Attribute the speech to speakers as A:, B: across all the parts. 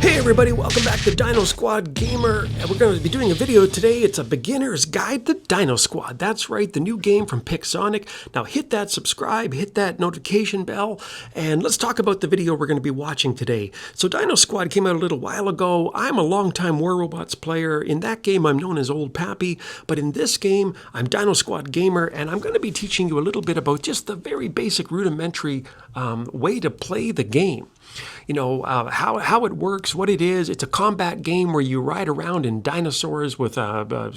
A: Hey everybody, welcome back to Dino Squad Gamer, and we're going to be doing a video today. It's a beginner's guide to Dino Squad. That's right, the new game from Pixonic. Now hit that subscribe, hit that notification bell, and let's talk about the video we're going to be watching today. So Dino Squad came out a little while ago. I'm a longtime War Robots player. In that game, I'm known as Old Pappy, but in this game, I'm Dino Squad Gamer, and I'm going to be teaching you a little bit about just the very basic rudimentary way to play the game. You know, how it works, what it is. It's a combat game where you ride around in dinosaurs with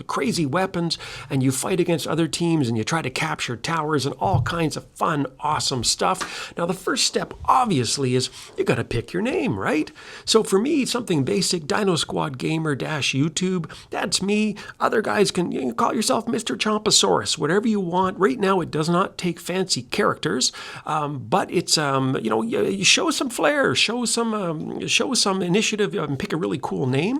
A: crazy weapons, and you fight against other teams, and you try to capture towers and all kinds of fun, awesome stuff. Now, the first step, obviously, is you got to pick your name, right? So for me, something basic, Dino Squad Gamer -YouTube. That's me. Other guys you can call yourself Mr. Chomposaurus, whatever you want. Right now, it does not take fancy characters, but it's you know, you show some flair. Show some initiative, and pick a really cool name.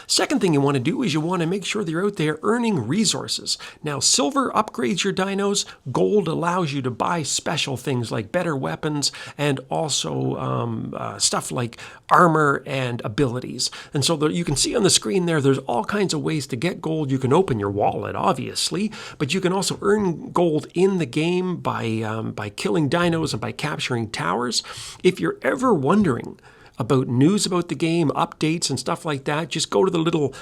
A: Second thing you want to do is you want to make sure that you're out there earning resources. Now, silver upgrades your dinos. Gold allows you to buy special things like better weapons and also stuff like armor and abilities. And so you can see on the screen there's all kinds of ways to get gold. You can open your wallet, obviously, but you can also earn gold in the game by killing dinos and by capturing towers. If you're ever wondering about news about the game, updates and stuff like that, just go to the little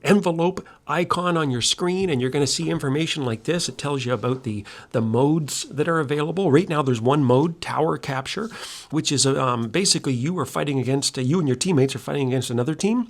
A: envelope icon on your screen and you're going to see information like this. It tells you about the modes that are available. Right now there's one mode, Tower Capture, which is basically you and your teammates are fighting against another team.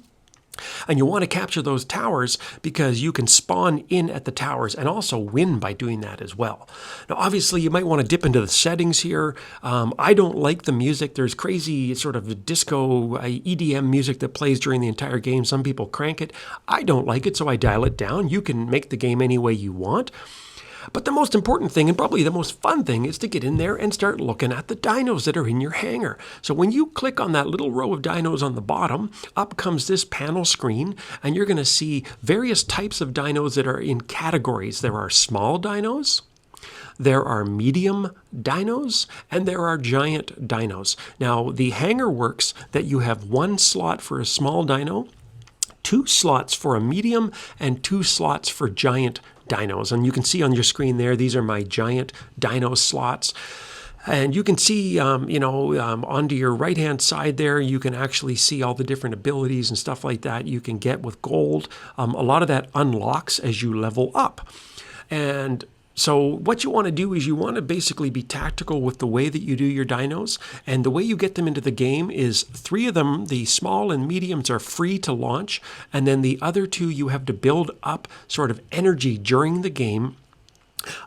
A: And you want to capture those towers because you can spawn in at the towers and also win by doing that as well. Now, obviously, you might want to dip into the settings here. I don't like the music. There's crazy sort of disco EDM music that plays during the entire game. Some people crank it. I don't like it, so I dial it down. You can make the game any way you want. But the most important thing, and probably the most fun thing, is to get in there and start looking at the dinos that are in your hangar. So when you click on that little row of dinos on the bottom, up comes this panel screen, and you're going to see various types of dinos that are in categories. There are small dinos, there are medium dinos, and there are giant dinos. Now, the hangar works that you have one slot for a small dino, 2 slots for a medium, and 2 slots for giant dinos. And you can see on your screen there, these are my giant dino slots. And you can see, onto your right-hand side there, you can actually see all the different abilities and stuff like that you can get with gold. A lot of that unlocks as you level up. And so what you want to do is you want to basically be tactical with the way that you do your dinos. And the way you get them into the game is 3 of them, the small and mediums, are free to launch. And then the other 2, you have to build up sort of energy during the game.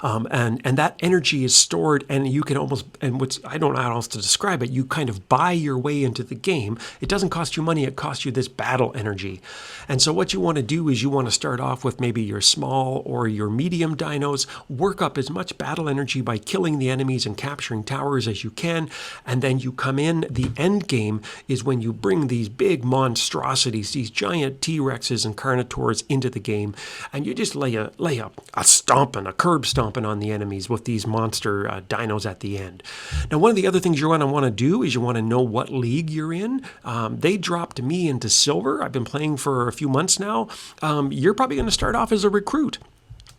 A: And that energy is stored, and you can almost, I don't know how else to describe it, you kind of buy your way into the game. It doesn't cost you money, it costs you this battle energy. And so what you want to do is you want to start off with maybe your small or your medium dinos, work up as much battle energy by killing the enemies and capturing towers as you can, and then you come in. The end game is when you bring these big monstrosities, these giant T-Rexes and Carnotaurs into the game, and you just lay a stomping, a curb stomping on the enemies with these monster dinos at the end. Now, one of the other things you're going to want to do is you want to know what league you're in. They dropped me into silver. I've been playing for a few months now. You're probably going to start off as a recruit.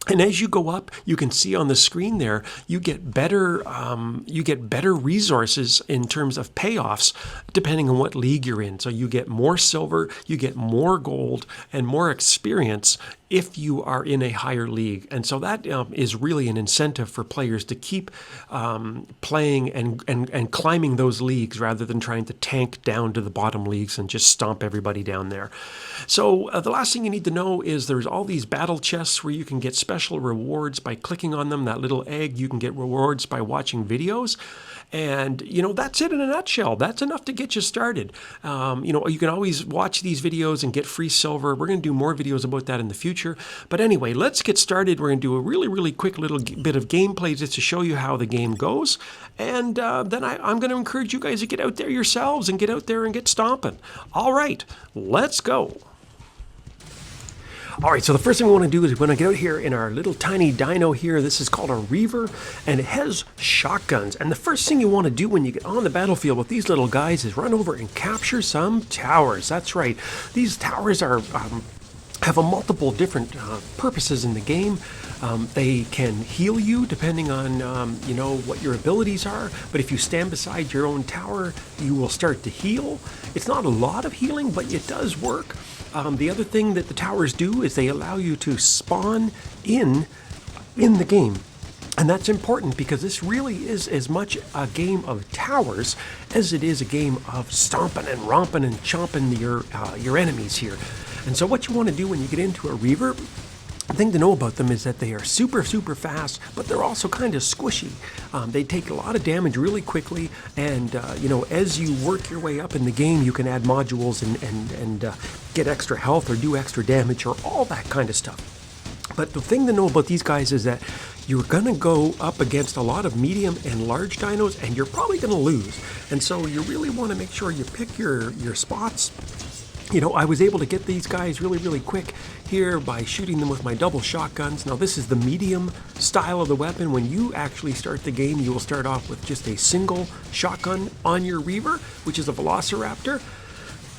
A: And as you go up, you can see on the screen there, you get better resources in terms of payoffs, depending on what league you're in. So you get more silver, you get more gold, and more experience if you are in a higher league. And so that is really an incentive for players to keep playing and climbing those leagues rather than trying to tank down to the bottom leagues and just stomp everybody down there. So the last thing you need to know is there's all these battle chests where you can get special rewards by clicking on them. That little egg, you can get rewards by watching videos. And, that's it in a nutshell. That's enough to get you started. You can always watch these videos and get free silver. We're going to do more videos about that in the future. But anyway, let's get started. We're going to do a really, really quick little bit of gameplay just to show you how the game goes. And then I'm going to encourage you guys to get out there yourselves and get out there and get stomping. All right, let's go. All right, so the first thing we want to do is we want to get out here in our little tiny dino here. This is called a Reaver, and it has shotguns. And the first thing you want to do when you get on the battlefield with these little guys is run over and capture some towers. That's right. These towers are have a multiple different purposes in the game. They can heal you depending on what your abilities are, but if you stand beside your own tower, you will start to heal. It's not a lot of healing, but it does work. The other thing that the towers do is they allow you to spawn in the game. And that's important because this really is as much a game of towers as it is a game of stomping and romping and chomping your enemies here. And so what you want to do when you get into a Reaver, the thing to know about them is that they are super, super fast, but they're also kind of squishy. They take a lot of damage really quickly, and as you work your way up in the game, you can add modules and get extra health or do extra damage or all that kind of stuff. But the thing to know about these guys is that you're going to go up against a lot of medium and large dinos, and you're probably going to lose. And so you really want to make sure you pick your spots. I was able to get these guys really, really quick here by shooting them with my double shotguns. Now, this is the medium style of the weapon. When you actually start the game, you will start off with just a single shotgun on your Reaver, which is a Velociraptor.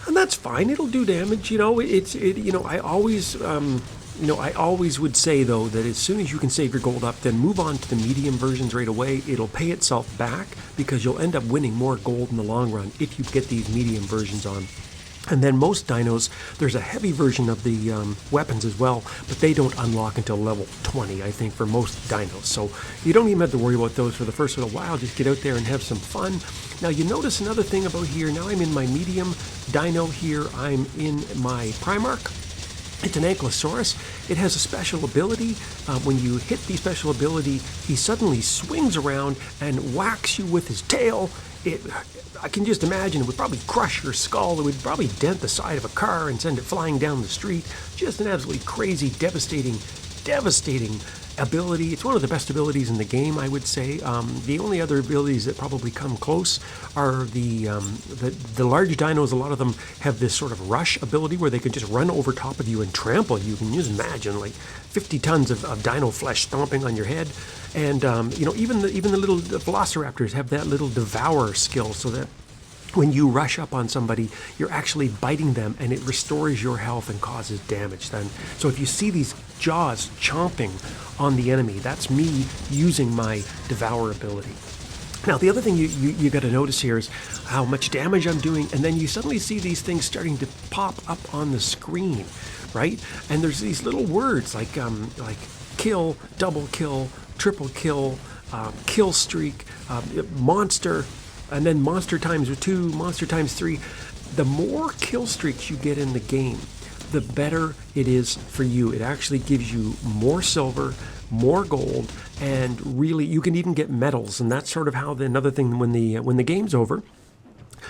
A: And that's fine. It'll do damage. I always would say, though, that as soon as you can save your gold up, then move on to the medium versions right away. It'll pay itself back because you'll end up winning more gold in the long run if you get these medium versions on. And then most dinos, there's a heavy version of the weapons as well, but they don't unlock until level 20, I think, for most dinos. So you don't even have to worry about those for the first little while. Just get out there and have some fun. Now, you notice another thing about here. Now I'm in my medium dino here. I'm in my Primarch. It's an Ankylosaurus. It has a special ability. When you hit the special ability, he suddenly swings around and whacks you with his tail. I can just imagine it would probably crush your skull. It would probably dent the side of a car and send it flying down the street. Just an absolutely crazy, devastating ability. It's one of the best abilities in the game, I would say. The only other abilities that probably come close are the large dinos. A lot of them have this sort of rush ability where they can just run over top of you and trample you. You can just imagine like 50 tons of dino flesh stomping on your head. And even the little Velociraptors have that little devour skill, so that when you rush up on somebody, you're actually biting them, and it restores your health and causes damage then. So if you see these jaws chomping on the enemy, that's me using my devour ability. Now, the other thing you got to notice here is how much damage I'm doing, and then you suddenly see these things starting to pop up on the screen, right? And there's these little words like kill, double kill, triple kill, kill streak, monster, and then monster times 2, monster times 3. The more kill streaks you get in the game, the better it is for you. It actually gives you more silver, more gold, and really you can even get medals. And that's sort of how another thing when the game's over,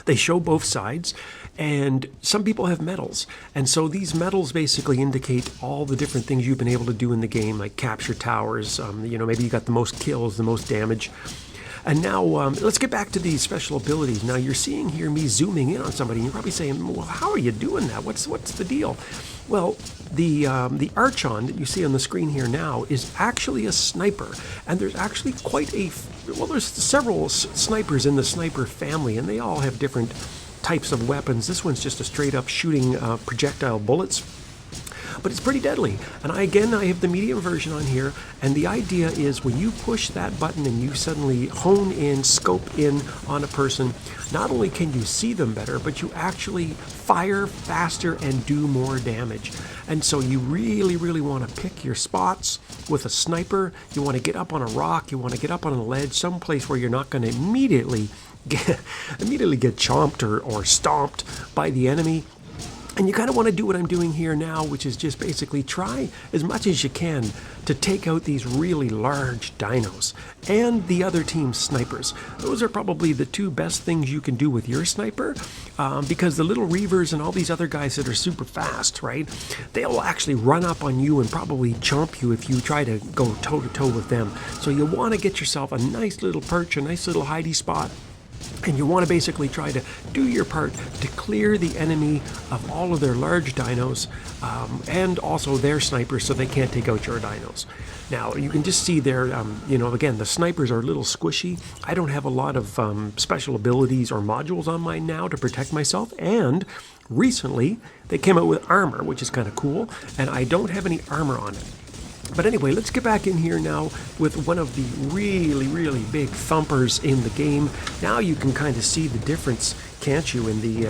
A: they show both sides, and some people have medals. And so these medals basically indicate all the different things you've been able to do in the game, like capture towers, maybe you got the most kills, the most damage. And now let's get back to these special abilities. Now you're seeing here me zooming in on somebody, and you're probably saying, well, how are you doing that? What's the deal? Well, the Archon that you see on the screen here now is actually a sniper, and there's actually there's several snipers in the sniper family, and they all have different types of weapons. This one's just a straight up shooting projectile bullets, but it's pretty deadly. And I have the medium version on here, and the idea is when you push that button and you suddenly hone in, scope in on a person, not only can you see them better, but you actually fire faster and do more damage. And so you really, really want to pick your spots with a sniper. You want to get up on a rock, you want to get up on a ledge, someplace where you're not going to immediately get chomped or stomped by the enemy. And you kind of want to do what I'm doing here now, which is just basically try as much as you can to take out these really large dinos and the other team's snipers. Those are probably the two best things you can do with your sniper, because the little Reavers and all these other guys that are super fast, right, they'll actually run up on you and probably chomp you if you try to go toe-to-toe with them. So you want to get yourself a nice little perch, a nice little hidey spot, And you want to basically try to do your part to clear the enemy of all of their large dinos and also their snipers so they can't take out your dinos. Now, you can just see there, again, the snipers are a little squishy. I don't have a lot of special abilities or modules on mine now to protect myself. And recently, they came out with armor, which is kind of cool. And I don't have any armor on it. But anyway, let's get back in here now with one of the really, really big thumpers in the game. Now you can kind of see the difference, can't you, in the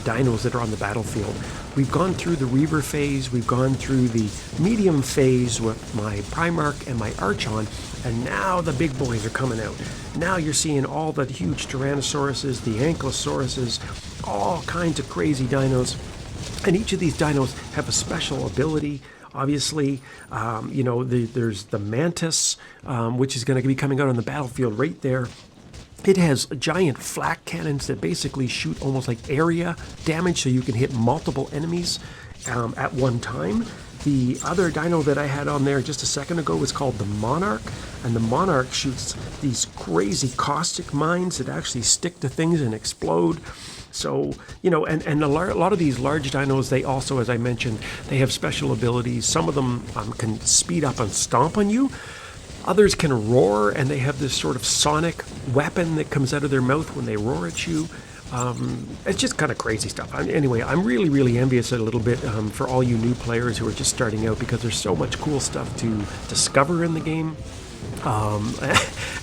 A: dinos that are on the battlefield. We've gone through the Reaver phase, we've gone through the medium phase with my Primarch and my Archon, and now the big boys are coming out. Now you're seeing all the huge Tyrannosauruses, the Ankylosauruses, all kinds of crazy dinos. And each of these dinos have a special ability. Obviously, there's the Mantis, which is going to be coming out on the battlefield right there. It has giant flak cannons that basically shoot almost like area damage, so you can hit multiple enemies at one time. The other dino that I had on there just a second ago was called the Monarch, and the Monarch shoots these crazy caustic mines that actually stick to things and explode. So, and a lot of these large dinos, they also, as I mentioned, they have special abilities. Some of them can speed up and stomp on you. Others can roar, and they have this sort of sonic weapon that comes out of their mouth when they roar at you. It's just kind of crazy stuff. Anyway, I'm really, really envious a little bit for all you new players who are just starting out, because there's so much cool stuff to discover in the game.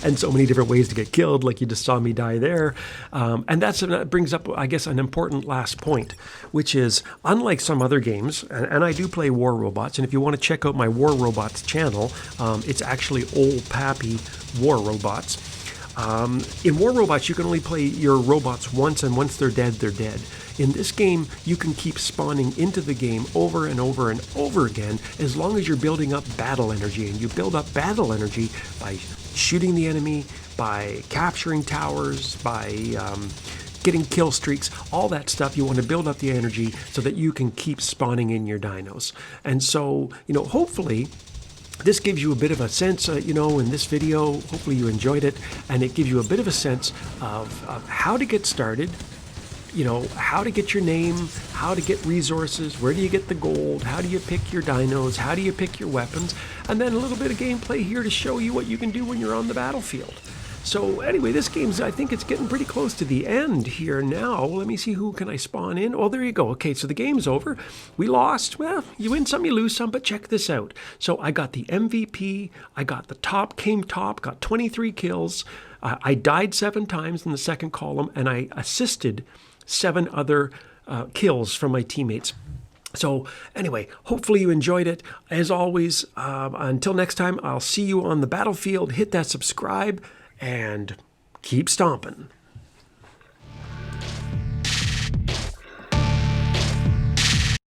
A: And so many different ways to get killed, like you just saw me die there. And that brings up, I guess, an important last point, which is, unlike some other games, and I do play War Robots, and if you want to check out my War Robots channel, it's actually Old Pappy War Robots. In War Robots, you can only play your robots once, and once they're dead, they're dead. In this game, you can keep spawning into the game over and over and over again, as long as you're building up battle energy. And you build up battle energy by shooting the enemy, by capturing towers, by getting kill streaks, all that stuff. You want to build up the energy so that you can keep spawning in your dinos. And so, hopefully, this gives you a bit of a sense, in this video. Hopefully you enjoyed it, and it gives you a bit of a sense of how to get started, how to get your name, how to get resources, where do you get the gold, how do you pick your dinos, how do you pick your weapons, and then a little bit of gameplay here to show you what you can do when you're on the battlefield. So anyway, this game's, I think it's getting pretty close to the end here now. Let me see, who can I spawn in? Oh, there you go. Okay, so the game's over. We lost. Well, you win some, you lose some, but check this out. So I got the MVP. I got the top, came top, got 23 kills. I died 7 times in the second column, and I assisted 7 other kills from my teammates. So anyway, hopefully you enjoyed it. As always, until next time, I'll see you on the battlefield. Hit that subscribe and keep stomping.